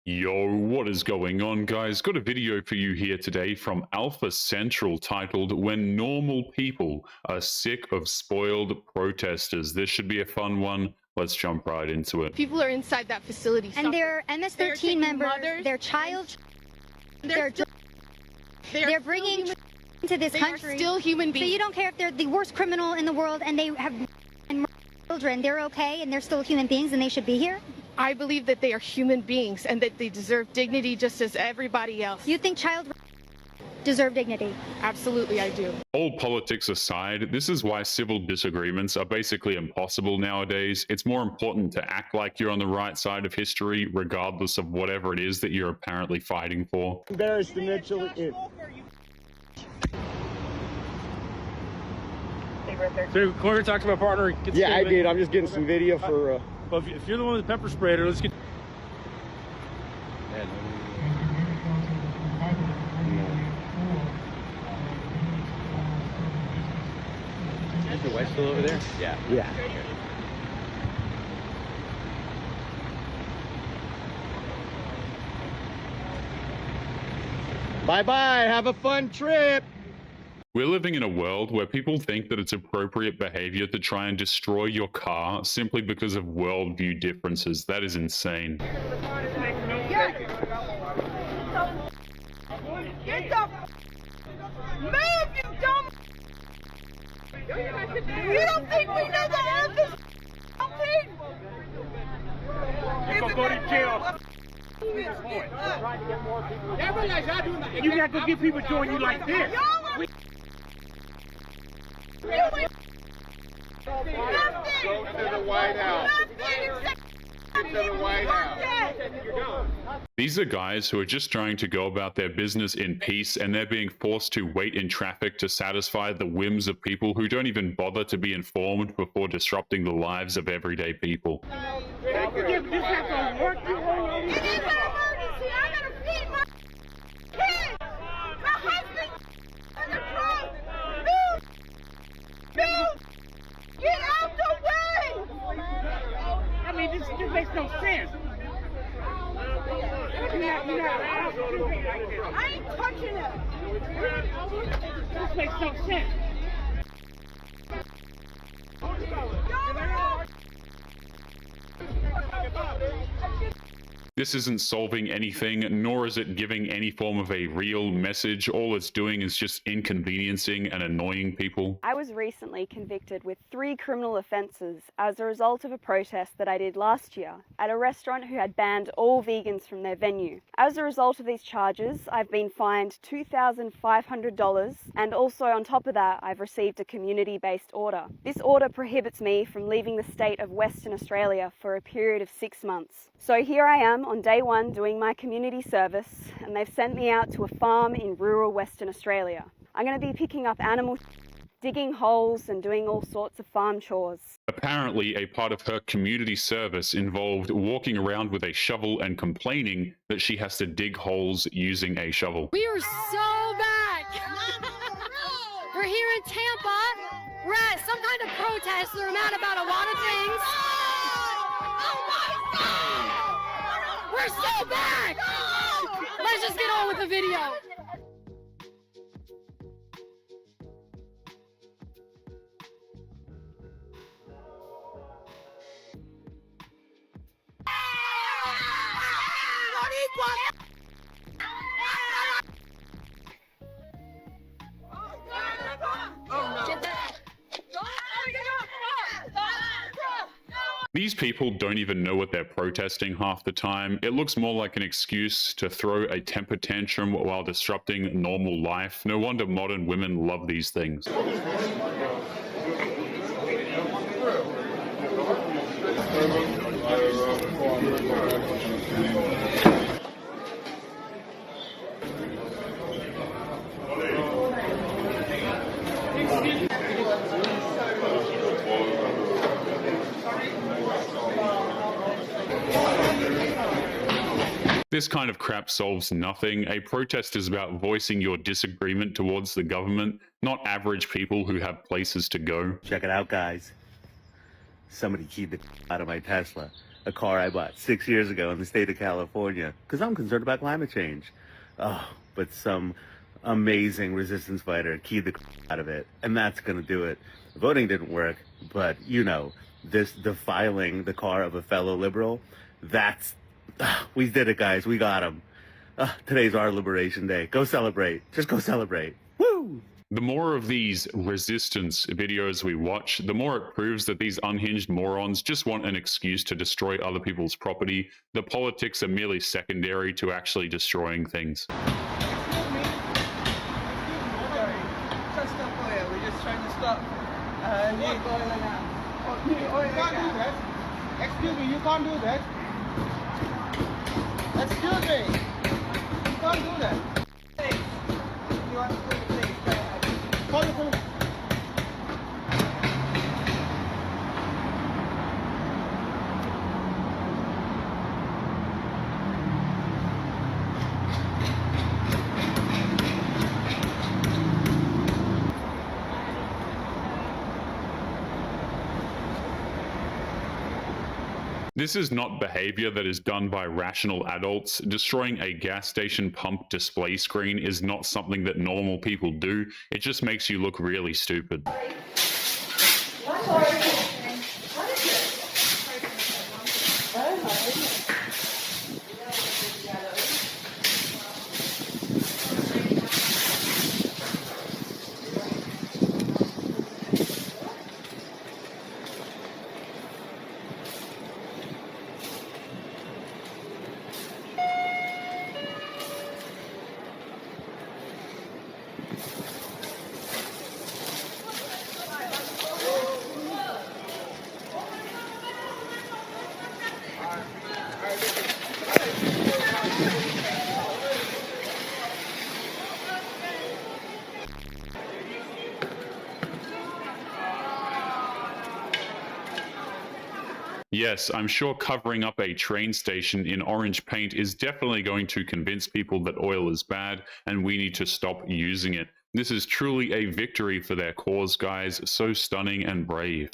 Yo, what is going on, guys? Got a video for you here today from Alpha Central titled When Normal People Are Sick of Spoiled Protesters. This should be a fun one. Let's jump right into it. People are inside that facility. And they're MS-13 members, they're child, they're bringing into this country. Are still human beings. So you don't care if they're the worst criminal in the world and they have children, they're okay and they're still human beings and they should be here? I believe that they are human beings and that they deserve dignity just as everybody else. You think child deserve dignity? Absolutely, I do. All politics aside, this is why civil disagreements are basically impossible nowadays. It's more important to act like you're on the right side of history, regardless of whatever it is that you're apparently fighting for. Embarrassed to Mitchell. So, Corey talked to my partner. Yeah, I did. I'm just getting some video for. Well, if you're the one with the pepper sprayer, let's get. Is your wife still over there? Yeah. Yeah. Bye-bye. Have a fun trip. We're living in a world where people think that it's appropriate behavior to try and destroy your car simply because of worldview differences. That is insane. Get the move, you dumb. You don't think we know the earth is something? You're gonna go to jail. You're not gonna get people join you like this. Nothing. Go to the White House. Nothing except Get to the White House. These are guys who are just trying to go about their business in peace, and they're being forced to wait in traffic to satisfy the whims of people who don't even bother to be informed before disrupting the lives of everyday people. It is an emergency. I gotta feed my kids. My husband in the trunk. Move! Get out the way! I mean, this makes no sense. I ain't touching him. This makes no sense. This isn't solving anything, nor is it giving any form of a real message. All it's doing is just inconveniencing and annoying people. I was recently convicted with 3 criminal offences as a result of a protest that I did last year at a restaurant who had banned all vegans from their venue. As a result of these charges, I've been fined $2,500, and also on top of that, I've received a community-based order. This order prohibits me from leaving the state of Western Australia for a period of 6 months. So here I am on day 1 doing my community service, and they've sent me out to a farm in rural Western Australia. I'm going to be picking up animals, digging holes and doing all sorts of farm chores. Apparently, a part of her community service involved walking around with a shovel and complaining that she has to dig holes using a shovel. We are so back. We're here in Tampa. We're at some kind of protest. They're mad about a lot of things. We're so back. Let's just get on with the video. These people don't even know what they're protesting half the time. It looks more like an excuse to throw a temper tantrum while disrupting normal life. No wonder modern women love these things. This kind of crap solves nothing. A protest is about voicing your disagreement towards the government, not average people who have places to go. Check it out, guys. Somebody keyed the out of my Tesla. a car I bought 6 years ago in the state of California because I'm concerned about climate change. Oh, but some amazing resistance fighter keyed the out of it, and that's going to do it. The voting didn't work, but you know, this defiling the car of a fellow liberal, that's, we did it, guys. We got him. Today's our Liberation Day. Go celebrate. Just go celebrate. Woo! The more of these resistance videos we watch, the more it proves that these unhinged morons just want an excuse to destroy other people's property. The politics are merely secondary to actually destroying things. We're just trying to stop Excuse me, you can't do that. Excuse me. You can't do that. You want to call the police? Call the police. This is not behavior that is done by rational adults. Destroying a gas station pump display screen is not something that normal people do. It just makes you look really stupid. Yes, I'm sure covering up a train station in orange paint is definitely going to convince people that oil is bad and we need to stop using it. This is truly a victory for their cause, guys. So stunning and brave.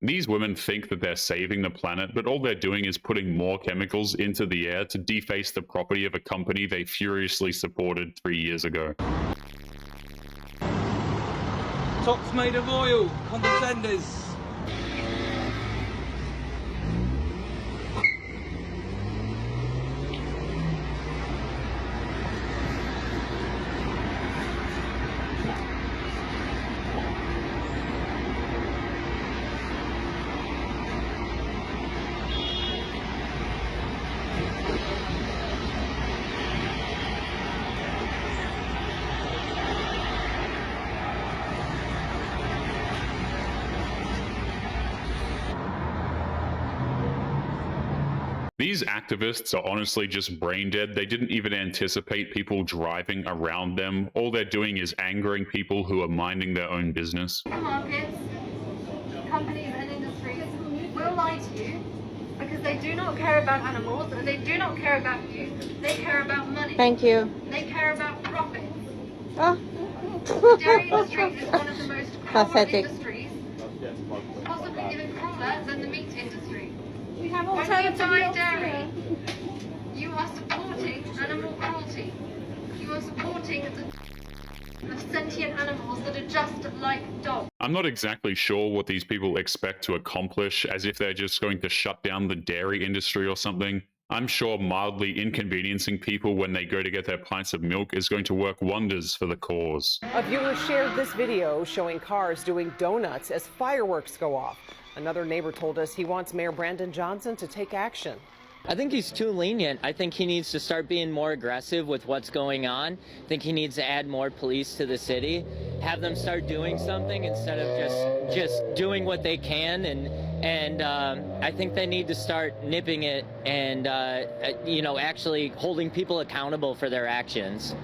These women think that they're saving the planet, but all they're doing is putting more chemicals into the air to deface the property of a company they furiously supported 3 years ago. Tops made of oil, condescenders. These activists are honestly just brain dead. They didn't even anticipate people driving around them. All they're doing is angering people who are minding their own business. Markets, companies and industries will lie to you because they do not care about animals and they do not care about you. They care about money. Thank you. They care about profit. Oh. The dairy industry is one of the most cruel Pathetic. industries, possibly even crueler than the meat industry. We have When you buy dairy, you are supporting animal cruelty. You are supporting the sentient animals that are just like dogs. I'm not exactly sure what these people expect to accomplish, as if they're just going to shut down the dairy industry or something. I'm sure mildly inconveniencing people when they go to get their pints of milk is going to work wonders for the cause. A viewer shared this video showing cars doing donuts as fireworks go off. Another neighbor told us he wants Mayor Brandon Johnson to take action. I think he's too lenient. I think he needs to start being more aggressive with what's going on. I think he needs to add more police to the city, have them start doing something instead of just doing what they can and And I think they need to start nipping it and, you know, actually holding people accountable for their actions.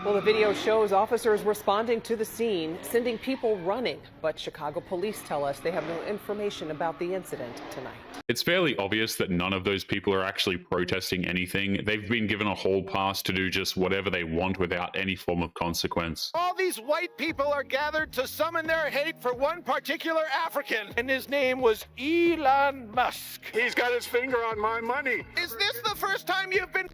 Well, the video shows officers responding to the scene, sending people running. But Chicago police tell us they have no information about the incident tonight. It's fairly obvious that none of those people are actually protesting anything. They've been given a hall pass to do just whatever they want without any form of consequence. All these white people are gathered to summon their hate for one particular African, and his name was Elon Musk. He's got his finger on my money. Is this the first time you've been...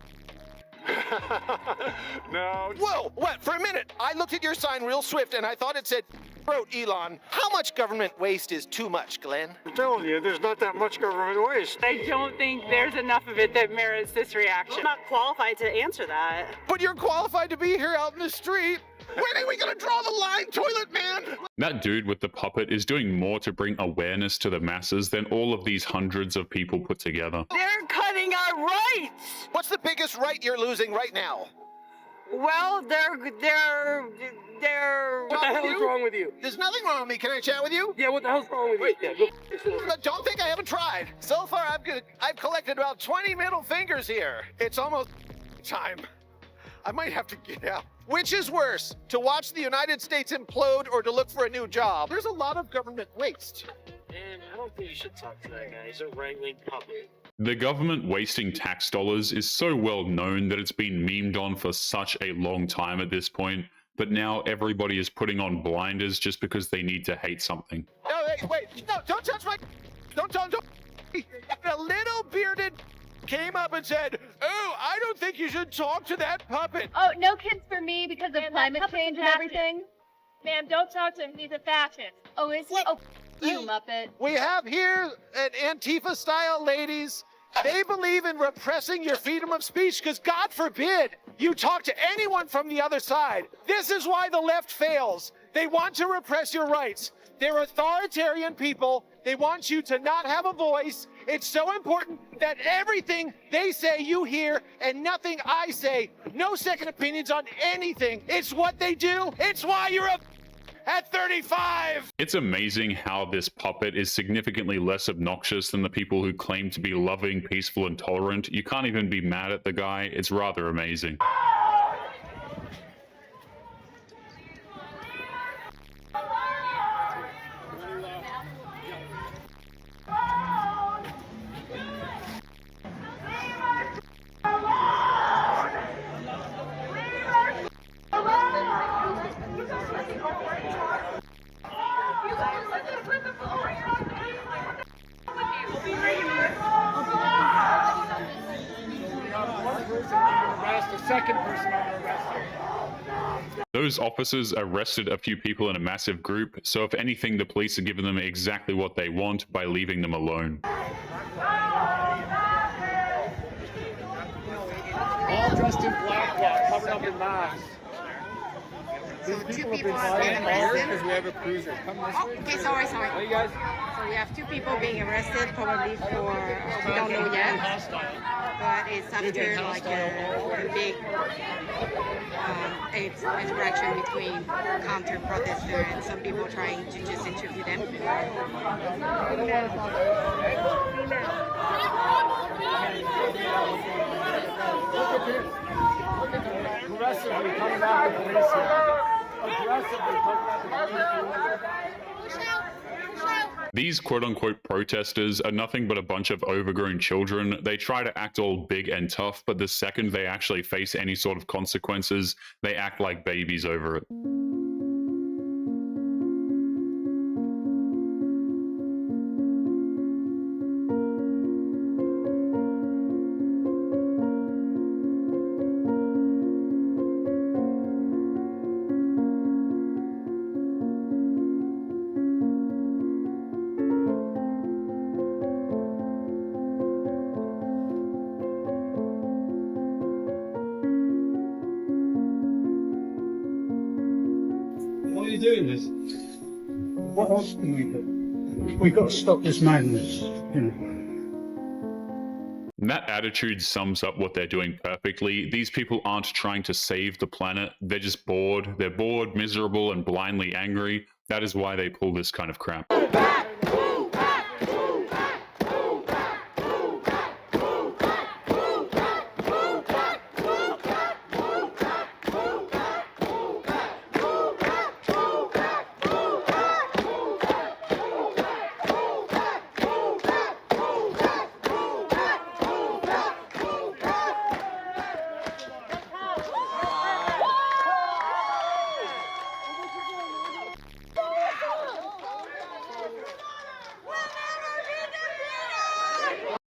No. Whoa, what? For a minute, I looked at your sign real swift and I thought it said, wrote Elon. How much government waste is too much, Glenn? I'm telling you, there's not that much government waste. I don't think there's enough of it that merits this reaction. I'm not qualified to answer that. But you're qualified to be here out in the street. When are we gonna draw the line, toilet man? That dude with the puppet is doing more to bring awareness to the masses than all of these hundreds of people put together. They're cutting our rights! What's the biggest right you're losing right now? Well, they're... What the hell is wrong with you? There's nothing wrong with me. Can I chat with you? Yeah, what the hell's wrong with you? Yeah, go. Don't think I haven't tried. So far, I've collected about 20 middle fingers here. It's almost time. I might have to get out. Which is worse, to watch the United States implode or to look for a new job? There's a lot of government waste. Man, I don't think you should talk to that guy. He's a right-wing puppet. The government wasting tax dollars is so well known that it's been memed on for such a long time at this point, but now everybody is putting on blinders just because they need to hate something. No, wait, no, don't touch my... Don't. A little bearded came up and said, "Oh, I don't think you should talk to that puppet." Oh, no kids for me because of climate change and everything. Ma'am, don't talk to him. He's a fascist. Oh, is he? Oh, you Muppet. We have here an Antifa-style ladies. They believe in repressing your freedom of speech because, God forbid, you talk to anyone from the other side. This is why the left fails. They want to repress your rights. They're authoritarian people. They want you to not have a voice. It's so important that everything they say you hear and nothing I say. No second opinions on anything. It's what they do. It's why you're at 35. It's amazing how this puppet is significantly less obnoxious than the people who claim to be loving, peaceful, and tolerant. You can't even be mad at the guy. It's rather amazing. Those officers arrested a few people in a massive group, so if anything, the police are giving them exactly what they want by leaving them alone. All dressed in black, covered up in masks. These people have been fighting because we have a cruiser. Come this way. Okay, sorry. Hey, you guys. So we have two people being arrested, probably for, we don't know yet, but it's after like a big interaction between counter-protesters and some people trying to just interview them. Aggressively coming after the police here. Aggressively coming after the police. These quote-unquote protesters are nothing but a bunch of overgrown children. They try to act all big and tough, but the second they actually face any sort of consequences, they act like babies over it. Why are you doing this? What else can we do? We've got to stop this madness, you know. That attitude sums up what they're doing perfectly. These people aren't trying to save the planet. They're just bored. They're bored, miserable, and blindly angry. That is why they pull this kind of crap.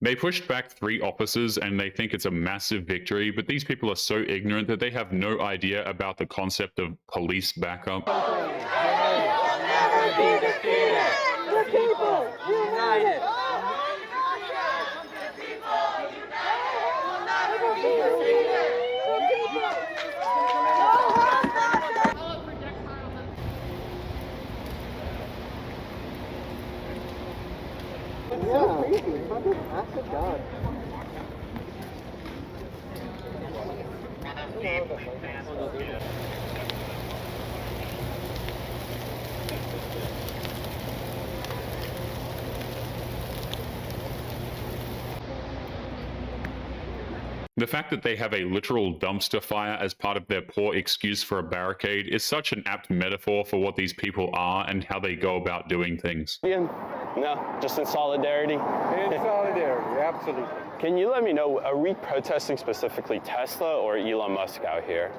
They pushed back 3 officers and they think it's a massive victory, but these people are so ignorant that they have no idea about the concept of police backup. The fact that they have a literal dumpster fire as part of their poor excuse for a barricade is such an apt metaphor for what these people are and how they go about doing things. No, just in solidarity. In solidarity, absolutely. Can you let me know, are we protesting specifically Tesla or Elon Musk out here?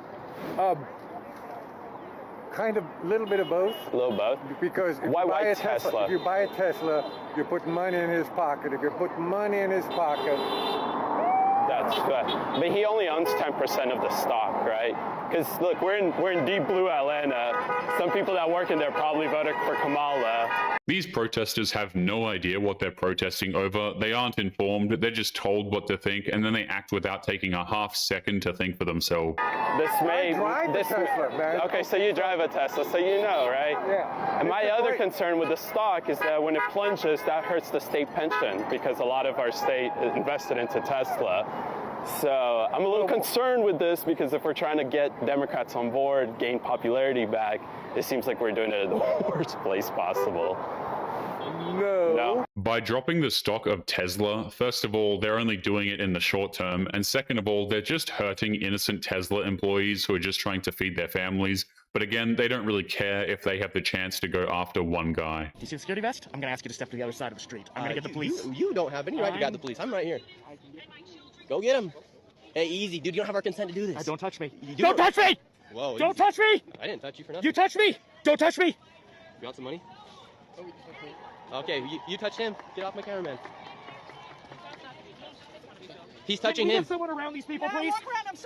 Kind of a little bit of both. A little both? Because if why you buy a Tesla? If you buy a Tesla, you're putting money in his pocket. If you're putting money in his pocket, that's good. But he only owns 10% of the stock, right? Because look, we're in deep blue Atlanta. Some people that work in there probably voted for Kamala. These protesters have no idea what they're protesting over. They aren't informed. They're just told what to think, and then they act without taking a half second to think for themselves. Okay, so you drive a Tesla, so you know, right? Yeah. And my other concern with the stock is that when it plunges, that hurts the state pension because a lot of our state invested into Tesla. So I'm a little concerned with this because if we're trying to get Democrats on board, gain popularity back, it seems like we're doing it in the worst place possible. No. By dropping the stock of Tesla, first of all, they're only doing it in the short term, and second of all, they're just hurting innocent Tesla employees who are just trying to feed their families. But again, they don't really care if they have the chance to go after one guy. You see the security vest? I'm going to ask you to step to the other side of the street. I'm going to get the police. You don't have any right to get the police. I'm right here. Go get him. Hey, easy, dude. You don't have our consent to do this. Don't touch me. Don't touch me! Whoa. Don't touch me! I didn't touch you for nothing. You touched me! Don't touch me! You want some money? Okay, you touched him. Get off my cameraman. He's touching him. Get someone around these people, please.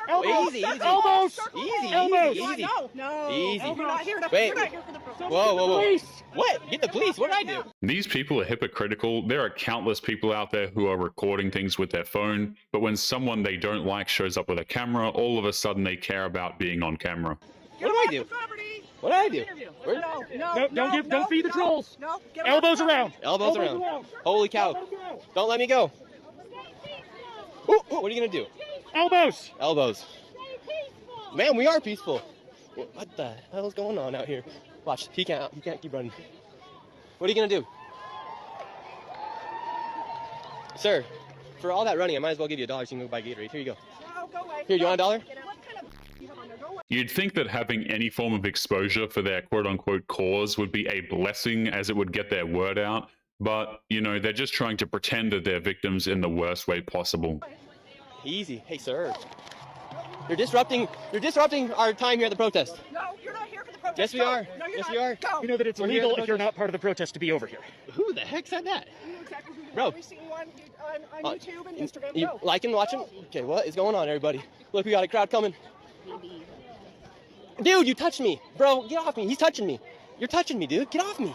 Elbows. Easy. Elbows. Easy. No. Easy. We're not here to. Wait. We're not here for the protest. Whoa. What? Get the police. What did I do? These people are hypocritical. There are countless people out there who are recording things with their phone, but when someone they don't like shows up with a camera, all of a sudden they care about being on camera. What do I do? What did I do? Don't feed the trolls. Elbows around. Elbows around. Holy cow. Don't let me go. Ooh, what are you going to do? Elbows. Man, we are peaceful. What the hell is going on out here? Watch, he can't keep running. What are you going to do? Sir, for all that running, I might as well give you $1 so you can go buy Gatorade. Here you go. Here, you want $1? You'd think that having any form of exposure for their quote-unquote cause would be a blessing as it would get their word out, but, you know, they're just trying to pretend that they're victims in the worst way possible. Easy. Hey, sir. You're disrupting our time here at the protest. No, you're not here for the protest. Yes, we are. No, you're yes, not. we are. Go. You know that it's illegal if you're not part of the protest to be over here. Who the heck said that? You know exactly who you Bro. are. We've seen you on YouTube and Instagram. You Go. like and watching? Okay, what is going on, everybody? Look, we got a crowd coming. Dude, you touched me. Bro, get off me. He's touching me. You're touching me, dude. Get off me.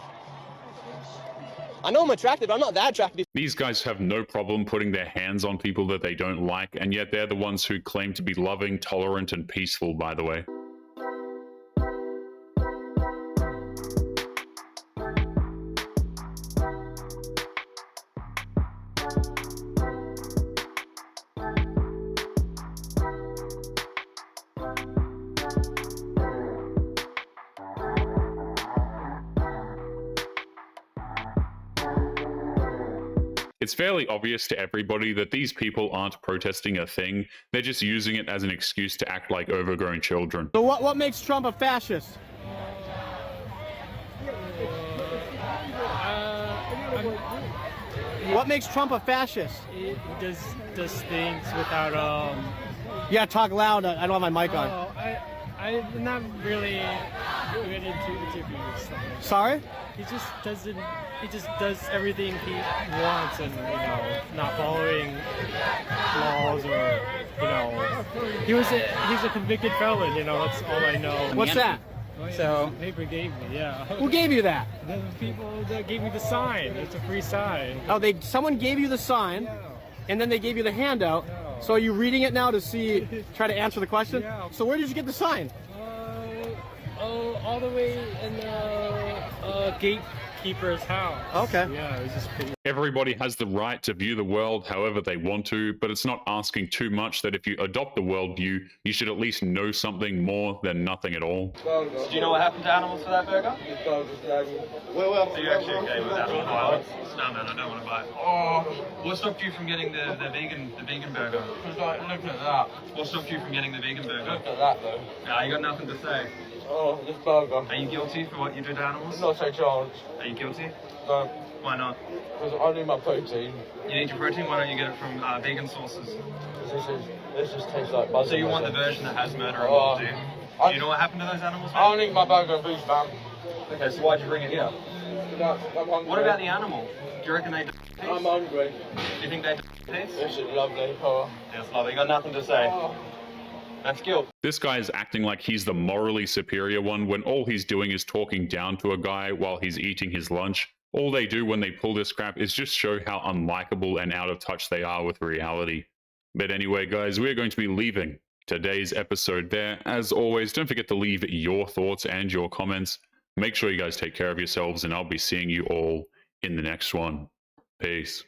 I know I'm attractive, but I'm not that attractive. These guys have no problem putting their hands on people that they don't like, and yet they're the ones who claim to be loving, tolerant, and peaceful, by the way. It's fairly obvious to everybody that these people aren't protesting a thing, they're just using it as an excuse to act like overgrown children. So what makes Trump a fascist? What makes Trump a fascist? He does things without Yeah, talk loud. I don't have my mic on. I'm not really good into interviews. Sorry? He just does everything he wants, and not following laws, or he's a convicted felon. That's all I know. What's that? So paper gave me, yeah. Who gave you that? The people that gave me the sign. It's a free sign. Oh, someone gave you the sign, and then they gave you the handout. So are you reading it now to try to answer the question? Yeah. So where did you get the sign? All the way in the gatekeeper's house. Okay. Yeah, it was just pretty. Everybody has the right to view the world however they want to, but it's not asking too much that if you adopt the worldview, you should at least know something more than nothing at all. Do you know what happened to animals for that burger? Are you actually okay with animal violence? No, man, I don't want to buy it. Oh, what stopped you from getting the vegan burger? Look at that. What stopped you from getting the vegan burger? Look at that, though. Nah, you got nothing to say. Oh, this burger. Are you guilty for what you did to animals? Not a chance. Are you guilty? No. Why not? Because I need my protein. You need your protein? Why don't you get it from vegan sources? This just tastes like butter. So you want the version that has murder involved, do you? Do you know what happened to those animals, man? I don't eat my burger and beef, man. Okay, so why'd you bring it here? I'm hungry. What about the animal? Do you reckon they taste? I'm hungry. Do you think they taste? This is lovely. Oh. It's lovely. You got nothing to say. Oh. That's guilt. This guy is acting like he's the morally superior one when all he's doing is talking down to a guy while he's eating his lunch. All they do when they pull this crap is just show how unlikable and out of touch they are with reality. But anyway, guys, we're going to be leaving today's episode there. As always, don't forget to leave your thoughts and your comments. Make sure you guys take care of yourselves, and I'll be seeing you all in the next one. Peace.